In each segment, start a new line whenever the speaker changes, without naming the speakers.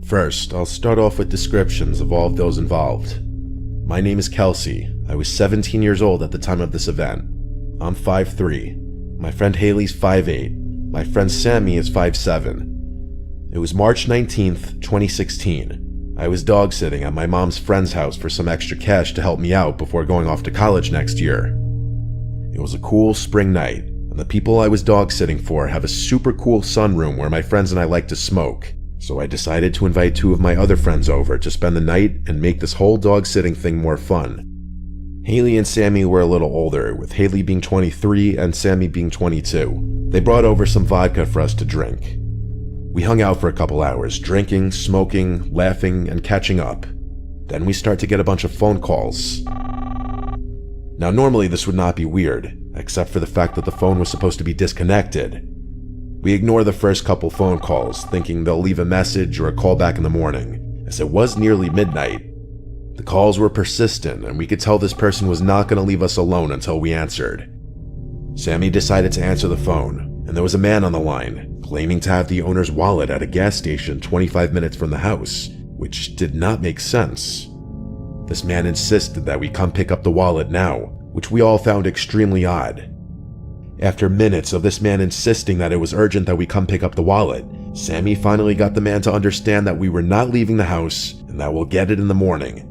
First, I'll start off with descriptions of all of those involved. My name is Kelsey. I was 17 years old at the time of this event. I'm 5'3". My friend Haley's 5'8". My friend Sammy is 5'7". It was March 19th, 2016. I was dog sitting at my mom's friend's house for some extra cash to help me out before going off to college next year. It was a cool spring night, and the people I was dog sitting for have a super cool sunroom where my friends and I like to smoke. So I decided to invite 2 of my other friends over to spend the night and make this whole dog sitting thing more fun. Haley and Sammy were a little older, with Haley being 23 and Sammy being 22. They brought over some vodka for us to drink. We hung out for a couple hours, drinking, smoking, laughing, and catching up. Then we start to get a bunch of phone calls. Now normally this would not be weird, except for the fact that the phone was supposed to be disconnected. We ignore the first couple phone calls, thinking they'll leave a message or a call back in the morning, as it was nearly midnight. The calls were persistent, and we could tell this person was not going to leave us alone until we answered. Sammy decided to answer the phone, and there was a man on the line, claiming to have the owner's wallet at a gas station 25 minutes from the house, which did not make sense. This man insisted that we come pick up the wallet now, which we all found extremely odd. After minutes of this man insisting that it was urgent that we come pick up the wallet, Sammy finally got the man to understand that we were not leaving the house and that we'll get it in the morning.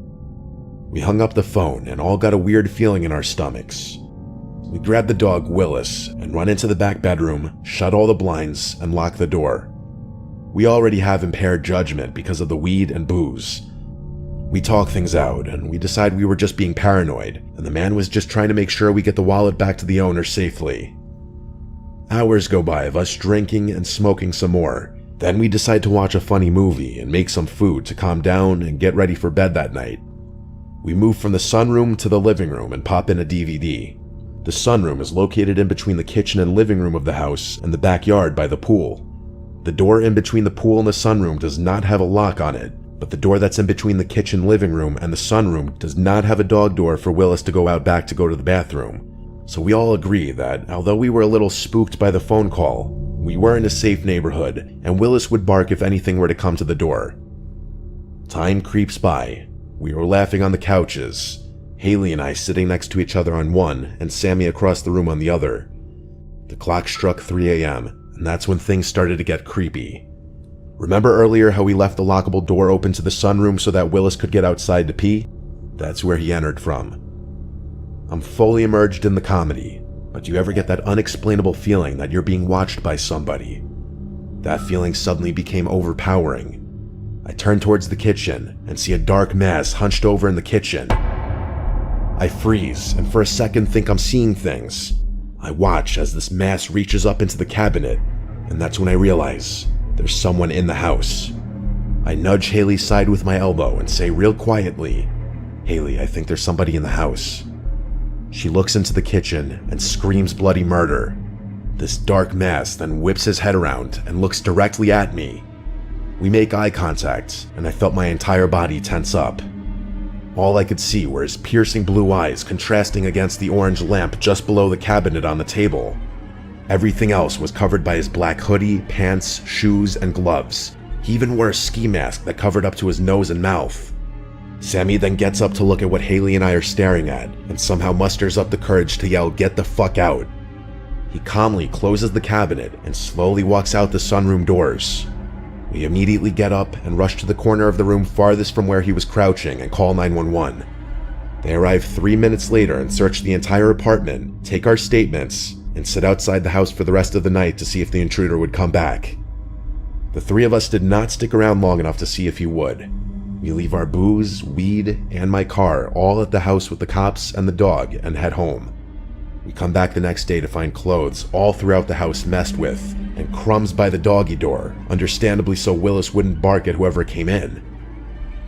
We hung up the phone and all got a weird feeling in our stomachs. We grabbed the dog Willis and run into the back bedroom, shut all the blinds, and lock the door. We already have impaired judgment because of the weed and booze. We talk things out and we decide we were just being paranoid and the man was just trying to make sure we get the wallet back to the owner safely. Hours go by of us drinking and smoking some more. Then we decide to watch a funny movie and make some food to calm down and get ready for bed that night. We move from the sunroom to the living room and pop in a DVD. The sunroom is located in between the kitchen and living room of the house and the backyard by the pool. The door in between the pool and the sunroom does not have a lock on it, but the door that's in between the kitchen living room and the sunroom does not have a dog door for Willis to go out back to go to the bathroom. So we all agree that although we were a little spooked by the phone call, we were in a safe neighborhood and Willis would bark if anything were to come to the door. Time creeps by. We were laughing on the couches, Haley and I sitting next to each other on one and Sammy across the room on the other. The clock struck 3 a.m. and that's when things started to get creepy. Remember earlier how we left the lockable door open to the sunroom so that Willis could get outside to pee? That's where he entered from. I'm fully immersed in the comedy, but do you ever get that unexplainable feeling that you're being watched by somebody? That feeling suddenly became overpowering. I turn towards the kitchen and see a dark mass hunched over in the kitchen. I freeze and for a second think I'm seeing things. I watch as this mass reaches up into the cabinet, and that's when I realize there's someone in the house. I nudge Haley's side with my elbow and say real quietly, "Haley, I think there's somebody in the house." She looks into the kitchen and screams bloody murder. This dark mass then whips his head around and looks directly at me. We make eye contact, and I felt my entire body tense up. All I could see were his piercing blue eyes contrasting against the orange lamp just below the cabinet on the table. Everything else was covered by his black hoodie, pants, shoes, and gloves. He even wore a ski mask that covered up to his nose and mouth. Sammy then gets up to look at what Haley and I are staring at, and somehow musters up the courage to yell, "Get the fuck out." He calmly closes the cabinet and slowly walks out the sunroom doors. We immediately get up and rush to the corner of the room farthest from where he was crouching and call 911. They arrive 3 minutes later and search the entire apartment, take our statements, and sit outside the house for the rest of the night to see if the intruder would come back. The 3 of us did not stick around long enough to see if he would. We leave our booze, weed, and my car all at the house with the cops and the dog and head home. We come back the next day to find clothes all throughout the house messed with, and crumbs by the doggy door, understandably so Willis wouldn't bark at whoever came in.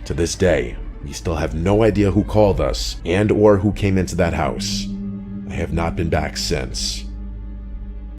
To this day, we still have no idea who called us and or who came into that house. I have not been back since.